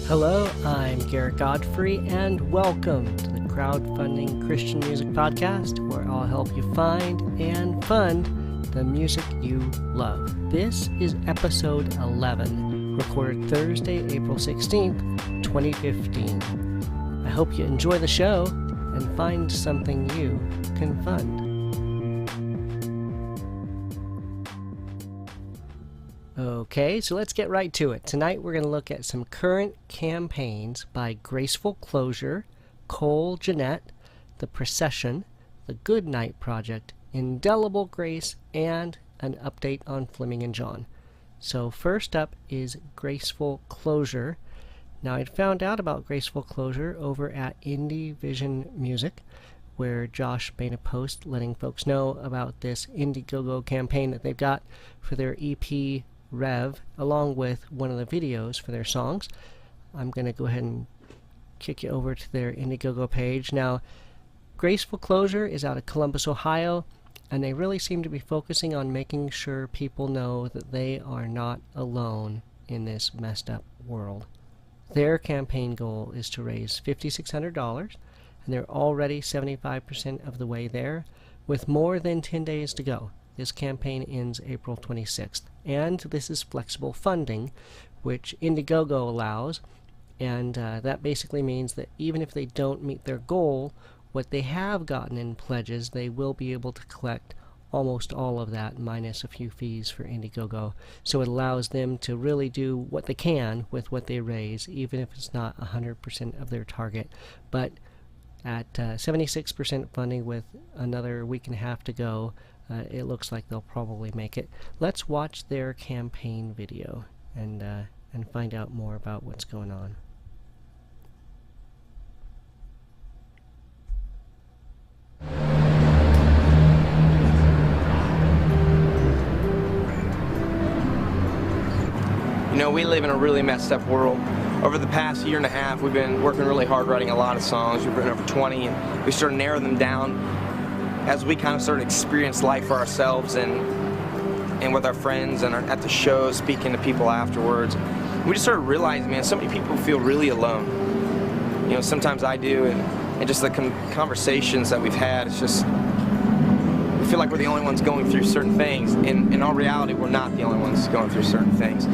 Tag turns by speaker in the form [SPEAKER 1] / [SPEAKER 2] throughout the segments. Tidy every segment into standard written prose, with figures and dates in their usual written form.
[SPEAKER 1] Hello, I'm Garrett Godfrey, and welcome to the Crowdfunding Christian Music Podcast, where I'll help you find and fund the music you love. This is episode 11, recorded Thursday, April 16th, 2015. I hope you enjoy the show and find something you can fund. Okay, so let's get right to it. Tonight we're going to look at some current campaigns by Graceful Closure, Kool Jeanette, The Procession, The Good Night Project, Indelible Grace, and an update on Fleming John. So first up is Graceful Closure. Now I found out about Graceful Closure over at IndieVisionMusic, where Josh made a post letting folks know about this Indiegogo campaign that they've got for their EP Rev, along with one of the videos for their songs. I'm going to go ahead and kick you over to their Indiegogo page. Now, Graceful Closure is out of Columbus, Ohio, and they really seem to be focusing on making sure people know that they are not alone in this messed up world. Their campaign goal is to raise $5,600, and they're already 75% of the way there, with more than 10 days to go. This campaign ends April 26th, and this is flexible funding, which Indiegogo allows, and that basically means that even if they don't meet their goal, what they have gotten in pledges, they will be able to collect almost all of that, minus a few fees for Indiegogo. So it allows them to really do what they can with what they raise, even if it's not 100% of their target. But at 76% funding with another week and a half to go, it looks like they'll probably make it. Let's watch their campaign video and find out more about what's going on.
[SPEAKER 2] You know, we live in a really messed up world. Over the past year and a half, we've been working really hard writing a lot of songs. We've written over 20, and we sort of narrowed them down as we kind of started to experience life for ourselves and with our friends and at the shows, speaking to people afterwards. We just started realizing, man, so many people feel really alone. You know, sometimes I do, and just the conversations that we've had, it's just, we feel like we're the only ones going through certain things, and in all reality, we're not the only ones going through certain things.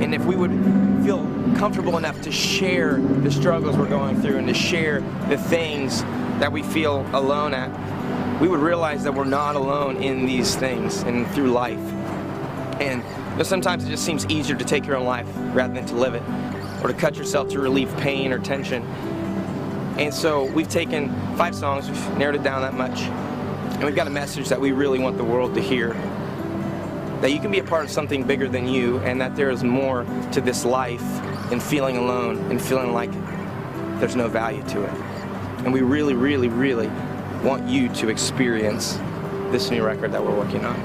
[SPEAKER 2] And if we would feel comfortable enough to share the struggles we're going through and to share the things that we feel alone at, we would realize that we're not alone in these things and through life. And you know, sometimes it just seems easier to take your own life rather than to live it, or to cut yourself to relieve pain or tension. And so we've taken 5 songs, we've narrowed it down that much, and we've got a message that we really want the world to hear. That you can be a part of something bigger than you, and that there is more to this life than feeling alone and feeling like there's no value to it. And we really, really, really want you to experience this new record that we're working on.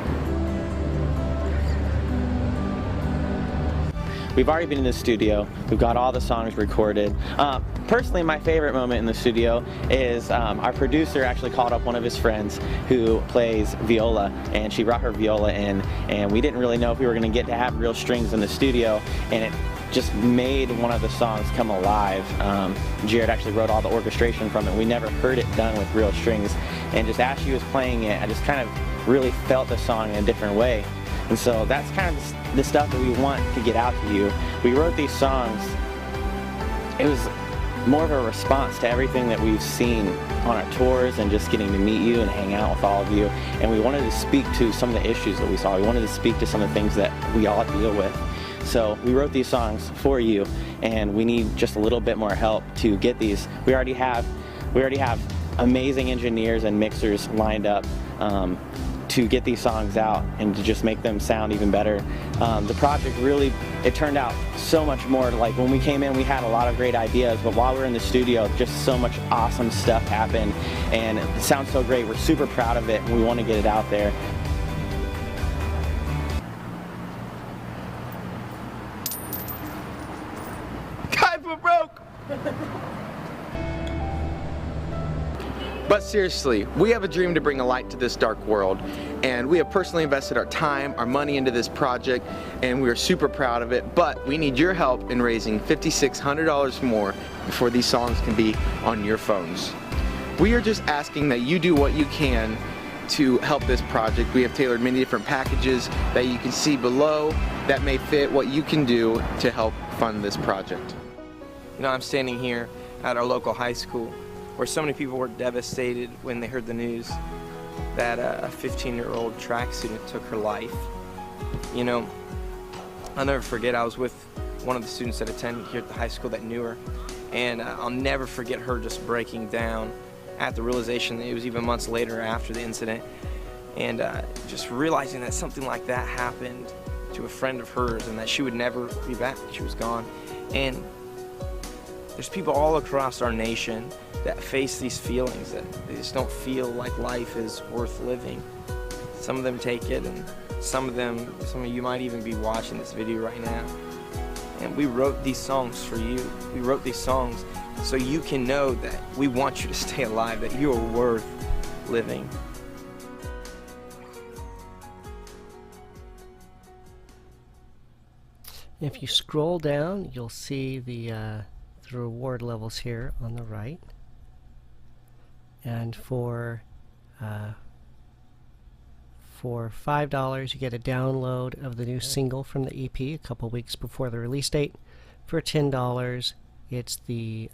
[SPEAKER 3] We've already been in the studio. We've got all the songs recorded. Personally, my favorite moment in the studio is our producer actually called up one of his friends who plays viola, and she brought her viola in, and we didn't really know if we were going to get to have real strings in the studio, and it just made one of the songs come alive. Jared actually wrote all the orchestration from it. We never heard it done with real strings, and just as she was playing it, I just kind of really felt the song in a different way. And so that's kind of the stuff that we want to get out to you. We wrote these songs, it was more of a response to everything that we've seen on our tours and just getting to meet you and hang out with all of you. And we wanted to speak to some of the issues that we saw. We wanted to speak to some of the things that we all deal with. So we wrote these songs for you, and we need just a little bit more help to get these. We already have amazing engineers and mixers lined up to get these songs out and to just make them sound even better. The project really, it turned out so much more. Like when we came in, we had a lot of great ideas, but while we were in the studio, just so much awesome stuff happened, and it sounds so great. We're super proud of it, and we want to get it out there.
[SPEAKER 2] But seriously, we have a dream to bring a light to this dark world, and we have personally invested our time, our money into this project, and we are super proud of it, but we need your help in raising $5,600 more before these songs can be on your phones. We are just asking that you do what you can to help this project. We have tailored many different packages that you can see below that may fit what you can do to help fund this project. You know, I'm standing here at our local high school where so many people were devastated when they heard the news that a 15-year-old track student took her life. You know, I'll never forget, I was with one of the students that attended here at the high school that knew her, and I'll never forget her just breaking down at the realization that it was even months later after the incident, and just realizing that something like that happened to a friend of hers and that she would never be back. She was gone. And there's people all across our nation that face these feelings, that they just don't feel like life is worth living. Some of them take it, and some of you might even be watching this video right now. And we wrote these songs for you. We wrote these songs so you can know that we want you to stay alive, that you are worth living.
[SPEAKER 1] If you scroll down, you'll see the reward levels here on the right. And for $5, you get a download of the new single from the EP a couple weeks before the release date. For $10, it's the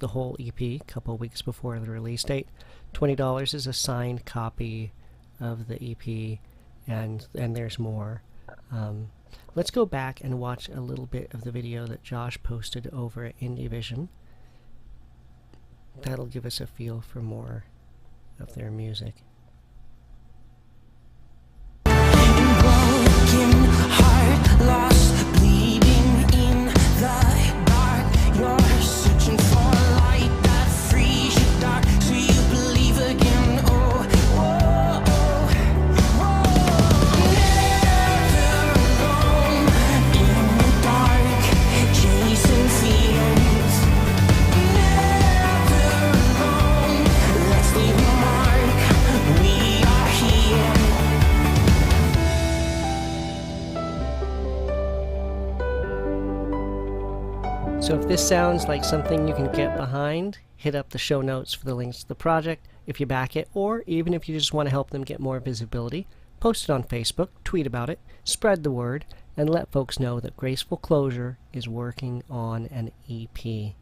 [SPEAKER 1] whole EP a couple weeks before the release date. $20 is a signed copy of the EP, and there's more. Let's go back and watch a little bit of the video that Josh posted over at IndieVision. That'll give us a feel for more of their music.
[SPEAKER 4] Broken heart, lost, bleeding in the dark. You're searching for a light that frees you dark, so you believe again. Oh, oh, oh, oh. Never alone in the dark, chasing feelings. Never alone, let's leave a mark. We are here.
[SPEAKER 1] So if this sounds like something you can get behind, hit up the show notes for the links to the project if you back it, or even if you just want to help them get more visibility, post it on Facebook, tweet about it, spread the word, and let folks know that Graceful Closure is working on an EP.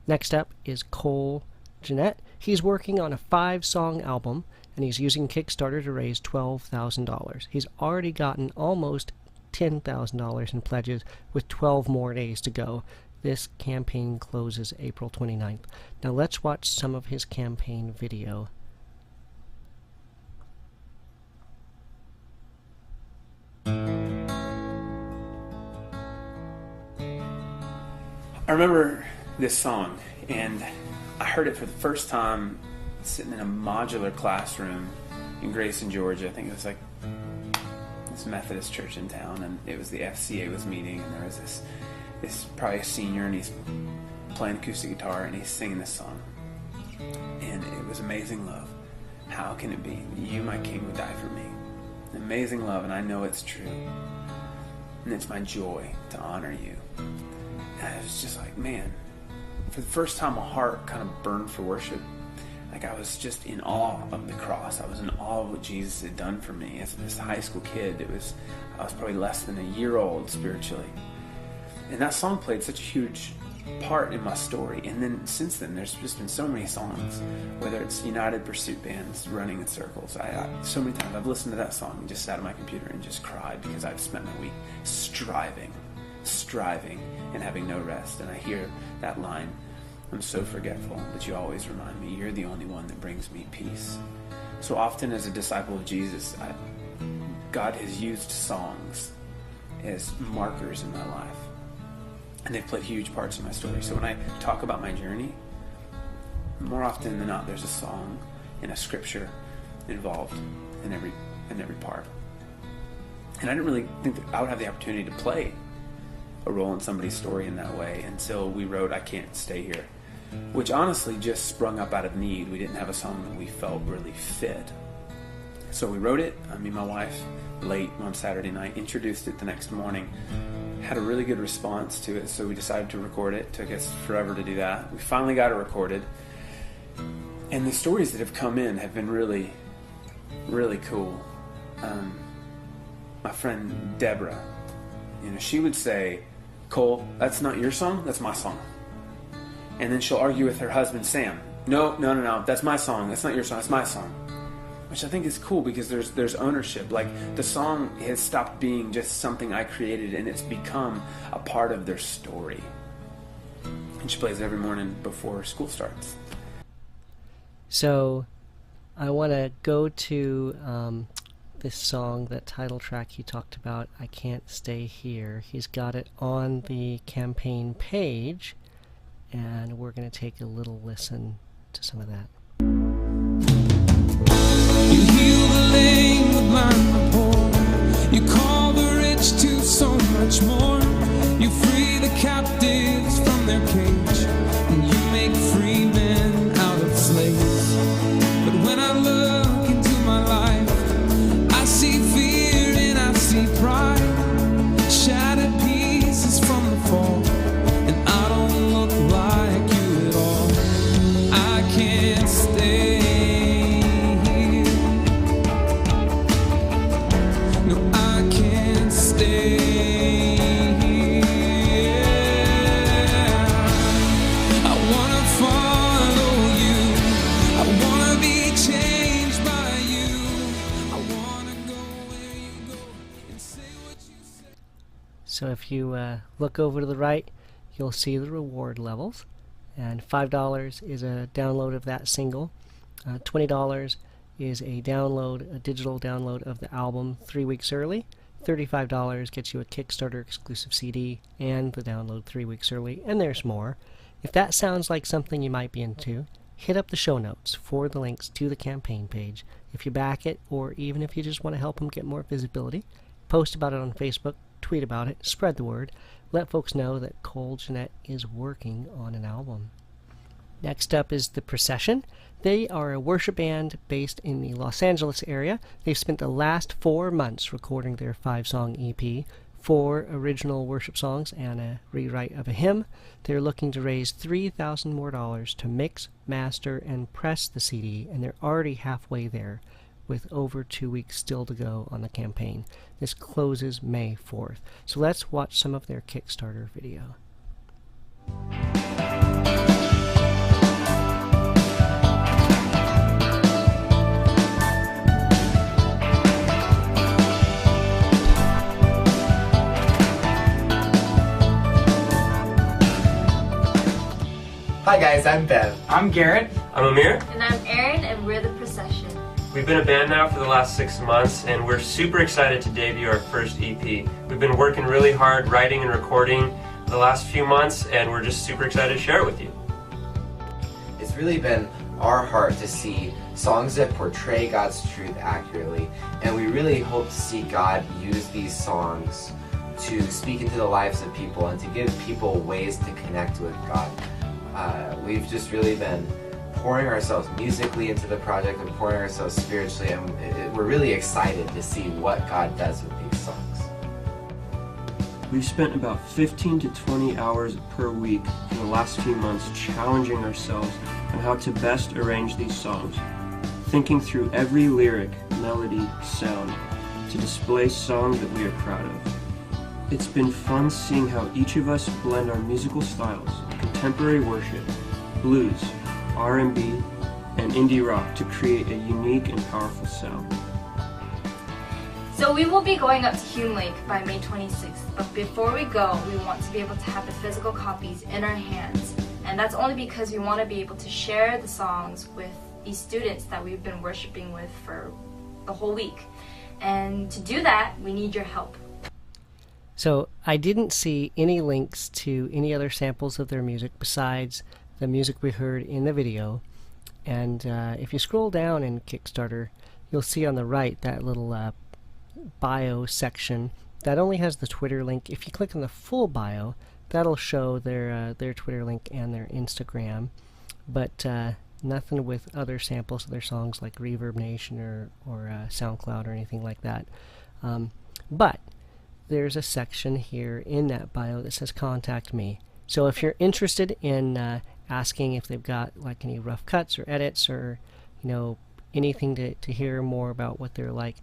[SPEAKER 1] Next up is Kool Jeanette. He's working on a 5-song album, and he's using Kickstarter to raise $12,000. He's already gotten almost $10,000 in pledges with 12 more days to go. This campaign closes April 29th. Now let's watch some of his campaign video.
[SPEAKER 5] I remember this song, and I heard it for the first time sitting in a modular classroom in Grayson, Georgia. I think it was like this Methodist church in town, and it was the FCA was meeting, and there was this probably a senior, and he's playing acoustic guitar, and he's singing this song. And it was Amazing Love. How can it be that you, my King, would die for me? Amazing love, and I know it's true. And it's my joy to honor you. And I was just like, man, for the first time, my heart kind of burned for worship. Like, I was just in awe of the cross. I was in awe of what Jesus had done for me. As this high school kid, I was probably less than a year old spiritually. And that song played such a huge part in my story. And then since then, there's just been so many songs, whether it's United Pursuit bands running in circles. So many times I've listened to that song and just sat at my computer and just cried because I've spent my week striving and having no rest. And I hear that line, I'm so forgetful, but you always remind me you're the only one that brings me peace. So often as a disciple of Jesus, God has used songs as markers in my life. And they've played huge parts in my story. So when I talk about my journey, more often than not, there's a song and a scripture involved in every part. And I didn't really think that I would have the opportunity to play a role in somebody's story in that way until we wrote I Can't Stay Here. which honestly just sprung up out of need. We didn't have a song that we felt really fit. So we wrote it, me and my wife, late one Saturday night, introduced it the next morning, had a really good response to it, so we decided to record it. It took us forever to do that. We finally got it recorded, and the stories that have come in have been really, really cool. My friend Deborah, she would say, "Cole, that's not your song, that's my song." And then she'll argue with her husband Sam, no, that's my song, that's not your song, that's my song. Which I think is cool because there's ownership. Like, the song has stopped being just something I created, and it's become a part of their story. And she plays every morning before school starts.
[SPEAKER 1] So I want to go to this song, that title track he talked about, I Can't Stay Here. He's got it on the campaign page, and we're going to take a little listen to some of that.
[SPEAKER 4] You heal the lame, the blind, the poor. You call the rich to so much more. You free the captives from their cage, and you make free men out of slaves. But when I look into my life, I see fear and I see pride, shattered pieces from the fall, and I don't look like you at all. I can't stay.
[SPEAKER 1] So if you look over to the right, you'll see the reward levels, and $5 is a download of that single, $20 is a digital download of the album 3 weeks early, $35 gets you a Kickstarter exclusive CD and the download 3 weeks early, and there's more. If that sounds like something you might be into, hit up the show notes for the links to the campaign page. If you back it, or even if you just want to help them get more visibility, post about it on Facebook, tweet about it, spread the word, let folks know that Kool Jeanette is working on an album. Next up is the Procession. They are a worship band based in the Los Angeles area. They've spent the last 4 months recording their 5-song EP, 4 original worship songs and a rewrite of a hymn. They're looking to raise $3,000 more to mix, master, and press the CD, and they're already halfway there, with over 2 weeks still to go on the campaign. This closes May 4th. So let's watch some of their Kickstarter video.
[SPEAKER 6] Hi guys, I'm Bev.
[SPEAKER 7] I'm Garrett.
[SPEAKER 8] I'm Amir.
[SPEAKER 9] And I'm Erin, and we're the Procession.
[SPEAKER 8] We've been a band now for the last 6 months, and we're super excited to debut our first EP. We've been working really hard writing and recording the last few months, and we're just super excited to share it with you.
[SPEAKER 6] It's really been our heart to see songs that portray God's truth accurately, and we really hope to see God use these songs to speak into the lives of people and to give people ways to connect with God. We've just really been pouring ourselves musically into the project and pouring ourselves spiritually, and we're really excited to see what God does with these songs.
[SPEAKER 10] We've spent about 15 to 20 hours per week in the last few months challenging ourselves on how to best arrange these songs, thinking through every lyric, melody, sound to display songs that we are proud of. It's been fun seeing how each of us blend our musical styles, contemporary worship, blues, R&B, and indie rock to create a unique and powerful sound.
[SPEAKER 9] So we will be going up to Hume Lake by May 26th, but before we go, we want to be able to have the physical copies in our hands. And that's only because we want to be able to share the songs with these students that we've been worshiping with for the whole week. And to do that, we need your help.
[SPEAKER 1] So I didn't see any links to any other samples of their music besides the music we heard in the video. And if you scroll down in Kickstarter, you'll see on the right that little bio section that only has the Twitter link. If you click on the full bio, that'll show their Twitter link and their Instagram, but nothing with other samples of their songs like Reverb Nation or SoundCloud or anything like that. But there's a section here in that bio that says Contact Me. So if you're interested in asking if they've got like any rough cuts or edits or anything to hear more about what they're like,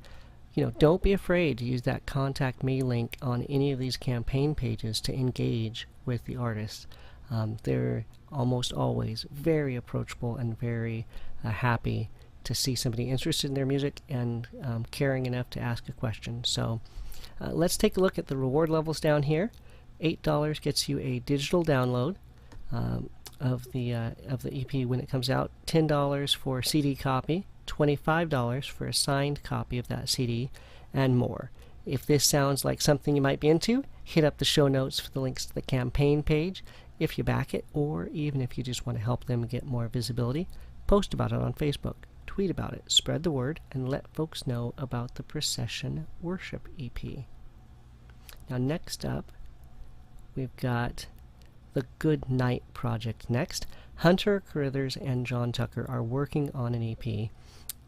[SPEAKER 1] don't be afraid to use that Contact Me link on any of these campaign pages to engage with the artists. They're almost always very approachable and very happy to see somebody interested in their music and caring enough to ask a question. So let's take a look at the reward levels down here. $8 gets you a digital download of the EP when it comes out. $10 for a CD copy. $25 for a signed copy of that CD, and more. If this sounds like something you might be into, hit up the show notes for the links to the campaign page. If you back it, or even if you just want to help them get more visibility, post about it on Facebook, tweet about it, spread the word, and let folks know about the Procession Worship EP. Now next up, we've got the Good Night Project next. Hunter Carruthers and John Tucker are working on an EP,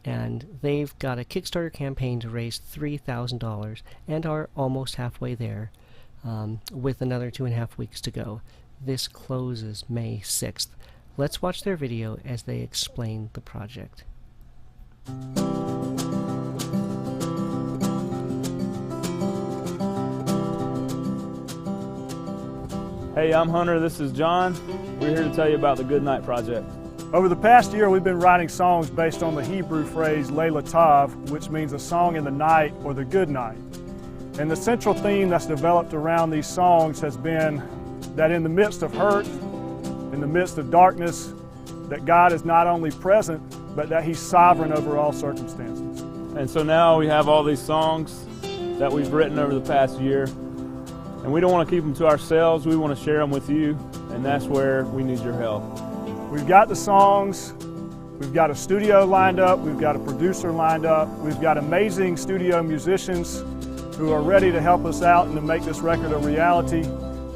[SPEAKER 1] and they've got a Kickstarter campaign to raise $3,000 and are almost halfway there, with another 2.5 weeks to go. This closes May 6th. Let's watch their video as they explain the project.
[SPEAKER 7] Hey, I'm Hunter, this is John. We're here to tell you about the Good Night Project.
[SPEAKER 11] Over the past year, we've been writing songs based on the Hebrew phrase Leila Tav, which means a song in the night or the good night. And the central theme that's developed around these songs has been that in the midst of hurt, in the midst of darkness, that God is not only present, but that He's sovereign over all circumstances.
[SPEAKER 7] And so now we have all these songs that we've written over the past year, and we don't want to keep them to ourselves. We want to share them with you, and that's where we need your help.
[SPEAKER 11] We've got the songs, we've got a studio lined up, we've got a producer lined up, we've got amazing studio musicians who are ready to help us out and to make this record a reality.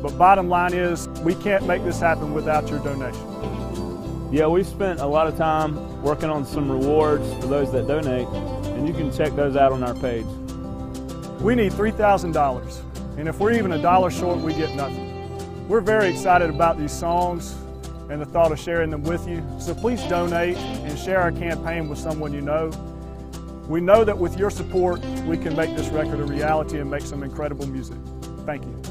[SPEAKER 11] But bottom line is, we can't make this happen without your donation.
[SPEAKER 7] Yeah, we've spent a lot of time working on some rewards for those that donate, and you can check those out on our page.
[SPEAKER 11] We need $3,000, and if we're even $1 short, we get nothing. We're very excited about these songs and the thought of sharing them with you, so please donate and share our campaign with someone you know. We know that with your support, we can make this record a reality and make some incredible music. Thank you.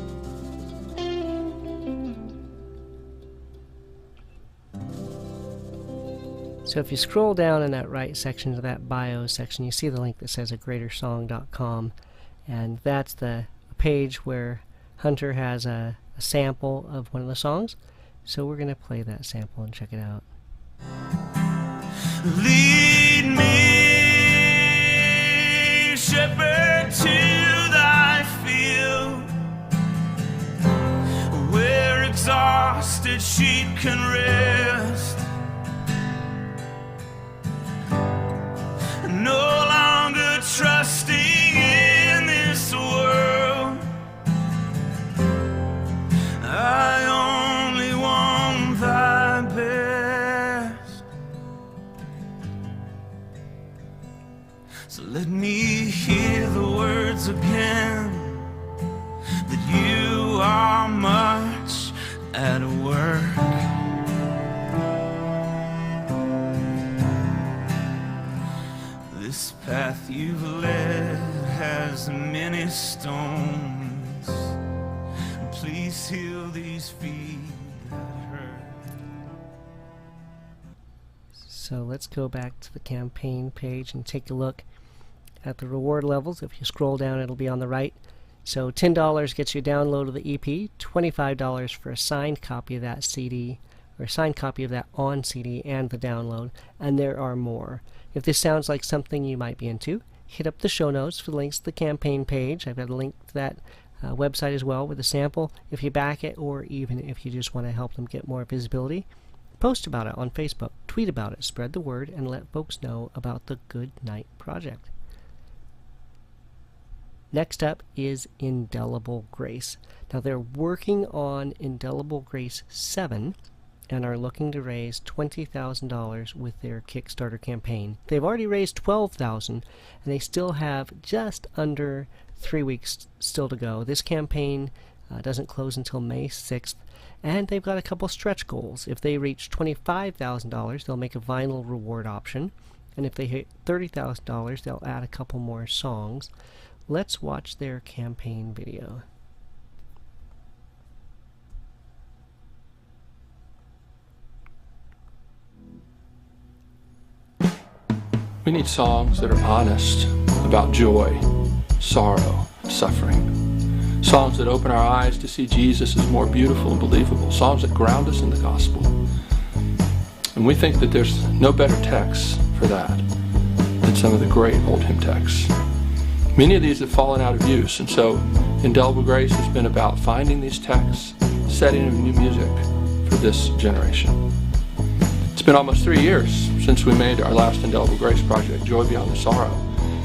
[SPEAKER 1] So if you scroll down in that right section of that bio section, you see the link that says agreatersong.com, and that's the page where Hunter has a sample of one of the songs. So we're going to play that sample and check it out.
[SPEAKER 4] Lead me, shepherd, to thy field, where exhausted sheep can rest. No longer trusting in this world, I only want thy best. So let me hear the words again, that you are much at work. This path you've led has many stones. Please heal these feet that hurt.
[SPEAKER 1] So let's go back to the campaign page and take a look at the reward levels. If you scroll down, it'll be on the right. So $10 gets you a download of the EP, $25 for a signed copy of that CD, or a signed copy of that on CD and the download, and there are more. If this sounds like something you might be into, hit up the show notes for links to the campaign page. I've got a link to that website as well with a sample. If you back it, or even if you just want to help them get more visibility, post about it on Facebook, tweet about it, spread the word, and let folks know about the Good Night Project. Next up is Indelible Grace. Now they're working on Indelible Grace 7 and are looking to raise $20,000 with their Kickstarter campaign. They've already raised $12,000 and they still have just under 3 weeks still to go. This campaign doesn't close until May 6th, and they've got a couple stretch goals. If they reach $25,000, they'll make a vinyl reward option, and if they hit $30,000, they'll add a couple more songs. Let's watch their campaign video.
[SPEAKER 12] We need songs that are honest about joy, sorrow, and suffering. Songs that open our eyes to see Jesus as more beautiful and believable. Songs that ground us in the gospel. And we think that there's no better text for that than some of the great old hymn texts. Many of these have fallen out of use, and so Indelible Grace has been about finding these texts, setting up new music for this generation. It's been almost 3 years since we made our last Indelible Grace project, Joy Beyond the Sorrow,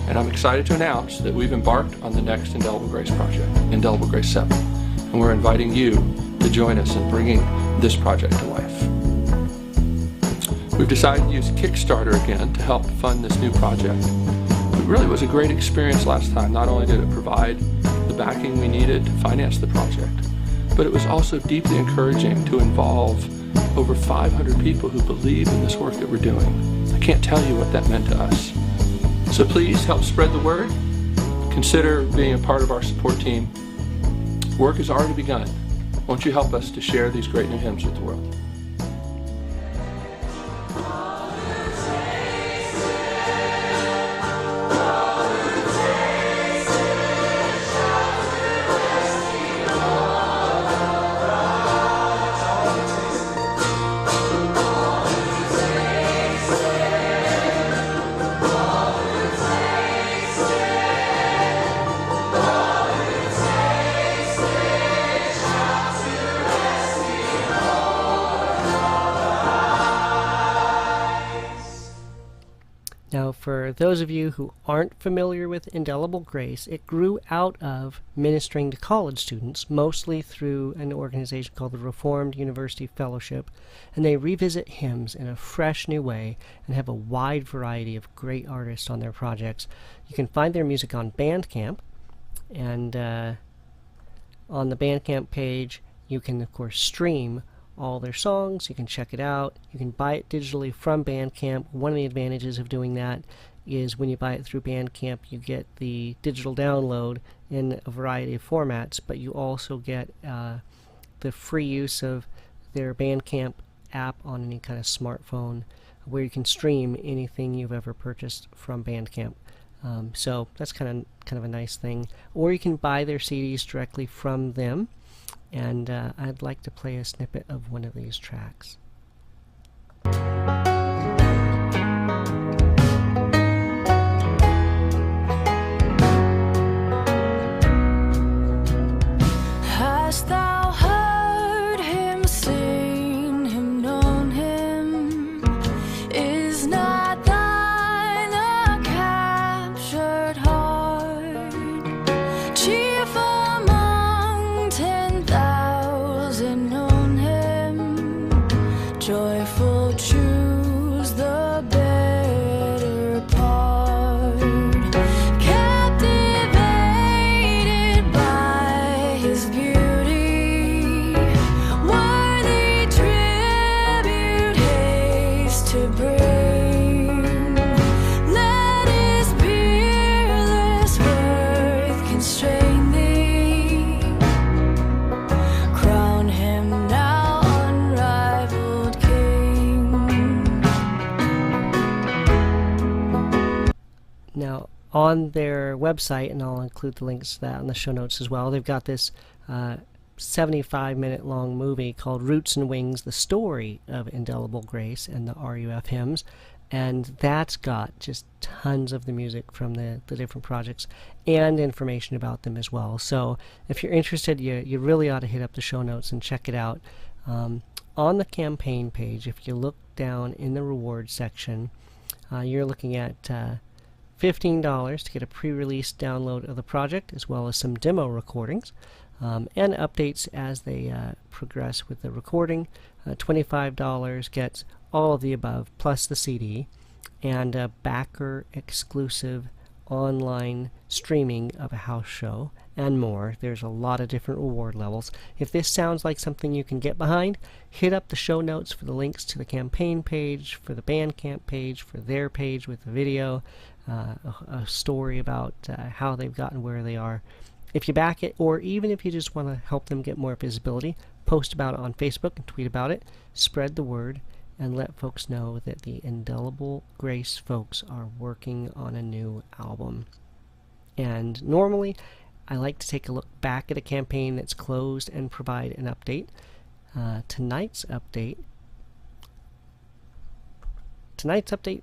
[SPEAKER 12] and I'm excited to announce that we've embarked on the next Indelible Grace project, Indelible Grace 7, and we're inviting you to join us in bringing this project to life. We've decided to use Kickstarter again to help fund this new project. It really was a great experience last time. Not only did it provide the backing we needed to finance the project, but it was also deeply encouraging to involve over 500 people who believe in this work that we're doing. I can't tell you what that meant to us. So please help spread the word. Consider being a part of our support team. Work has already begun. Won't you help us to share these great new hymns with the world?
[SPEAKER 1] Now, for those of you who aren't familiar with Indelible Grace, it grew out of ministering to college students, mostly through an organization called the Reformed University Fellowship, and they revisit hymns in a fresh new way and have a wide variety of great artists on their projects. You can find their music on Bandcamp, and on the Bandcamp page you can of course stream all their songs. You can check it out. You can buy it digitally from Bandcamp. One of the advantages of doing that is when you buy it through Bandcamp, you get the digital download in a variety of formats, but you also get the free use of their Bandcamp app on any kind of smartphone where you can stream anything you've ever purchased from Bandcamp. So that's kind of a nice thing. Or you can buy their CDs directly from them. And I'd like to play a snippet of one of these tracks.
[SPEAKER 4] Hast thou heard him, seen him, known him? Is not thine a captured heart, chief among 10,000 known him? Joyful choose the better part, captivated by his beauty, worthy tribute haste to bring. Let his peerless worth constrain thee, crown him now unrivaled king.
[SPEAKER 1] Now, on their website, and I'll include the links to that in the show notes as well, they've got this 75-minute long movie called Roots and Wings, the story of Indelible Grace and the RUF hymns, and that's got just tons of the music from the different projects and information about them as well. So if you're interested, you really ought to hit up the show notes and check it out. On the campaign page, if you look down in the rewards section, you're looking at $15 to get a pre-release download of the project, as well as some demo recordings and updates as they progress with the recording. $25 gets all of the above, plus the CD, and a backer exclusive online streaming of a house show, and more. There's a lot of different reward levels. If this sounds like something you can get behind, hit up the show notes for the links to the campaign page, for the Bandcamp page, for their page with the video, a story about how they've gotten where they are. If you back it, or even if you just want to help them get more visibility, post about it on Facebook and tweet about it, spread the word, and let folks know that the Indelible Grace folks are working on a new album. And normally, I like to take a look back at a campaign that's closed and provide an update. Tonight's update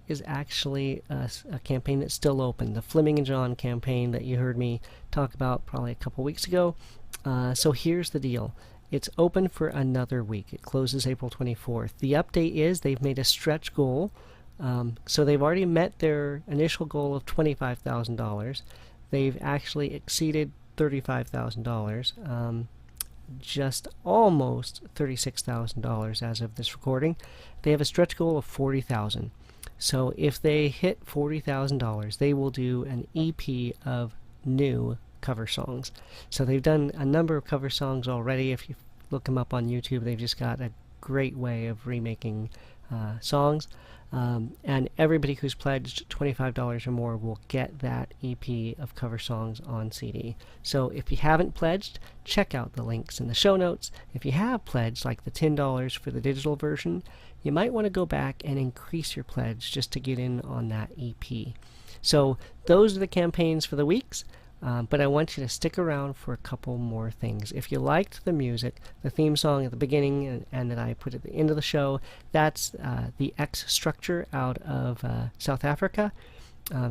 [SPEAKER 1] is actually a campaign that's still open, the Fleming John campaign that you heard me talk about probably a couple weeks ago. So here's the deal. It's open for another week. It closes April 24th. The update is they've made a stretch goal. So they've already met their initial goal of $25,000. They've actually exceeded $35,000. Just almost $36,000 as of this recording. They have a stretch goal of $40,000. So if they hit $40,000, they will do an EP of new cover songs. So they've done a number of cover songs already. If you look them up on YouTube, they've just got a great way of remaking songs. And everybody who's pledged $25 or more will get that EP of cover songs on CD. So if you haven't pledged, check out the links in the show notes. If you have pledged, like the $10 for the digital version, you might want to go back and increase your pledge just to get in on that EP. So those are the campaigns for the weeks. But I want you to stick around for a couple more things. If you liked the music, the theme song at the beginning and that I put at the end of the show, that's the X Structure out of South Africa.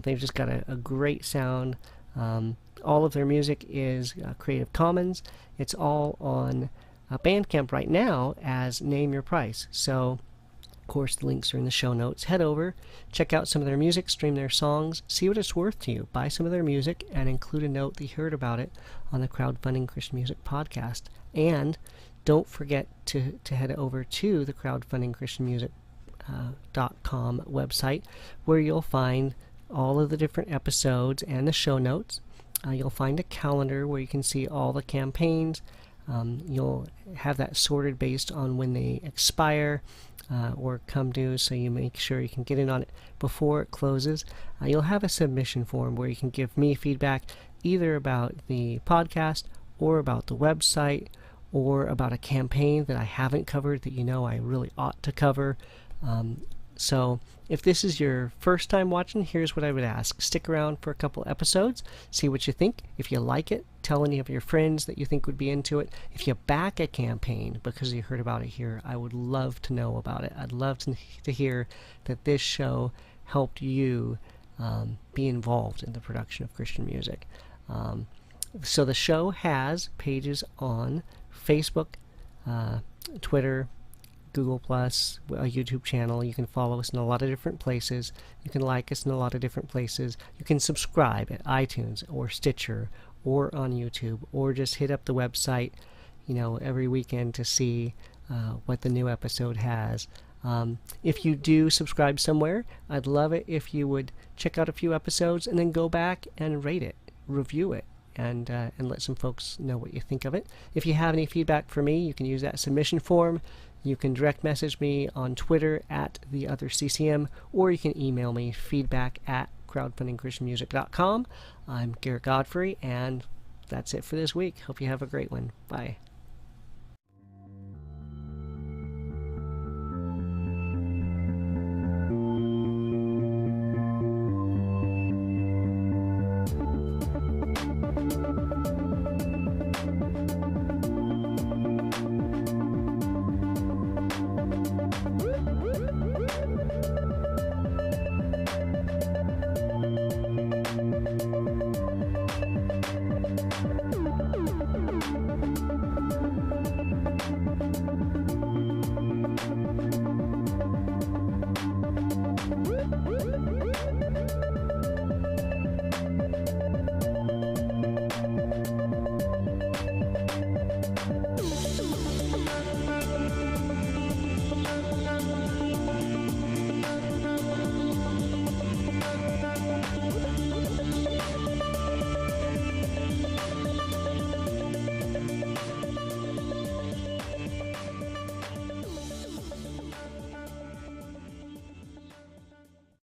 [SPEAKER 1] They've just got a great sound. All of their music is Creative Commons. It's all on Bandcamp right now as Name Your Price. So, of course, the links are in the show notes. Head over, check out some of their music, stream their songs, see what it's worth to you. Buy some of their music and include a note that you heard about it on the Crowdfunding Christian Music podcast. And don't forget to head over to the Crowdfunding Christian Music.com website, where you'll find all of the different episodes and the show notes. You'll find a calendar where you can see all the campaigns. You'll have that sorted based on when they expire or come due, so you make sure you can get in on it before it closes. You'll have a submission form where you can give me feedback either about the podcast or about the website or about a campaign that I haven't covered that you know I really ought to cover. So if this is your first time watching, here's what I would ask. Stick around for a couple episodes, see what you think. If you like it, tell any of your friends that you think would be into it. If you back a campaign because you heard about it here, I would love to know about it. I'd love to hear that this show helped you be involved in the production of Christian music. So the show has pages on Facebook, Twitter, Google+, a YouTube channel. You can follow us in a lot of different places. You can like us in a lot of different places. You can subscribe at iTunes or Stitcher or on YouTube, or just hit up the website, every weekend to see what the new episode has. If you do subscribe somewhere, I'd love it if you would check out a few episodes and then go back and rate it, review it, and let some folks know what you think of it. If you have any feedback for me, you can use that submission form. You can direct message me on Twitter at TheOtherCCM, or you can email me feedback@crowdfundingchristianmusic.com. I'm Garrett Godfrey, and that's it for this week. Hope you have a great one. Bye.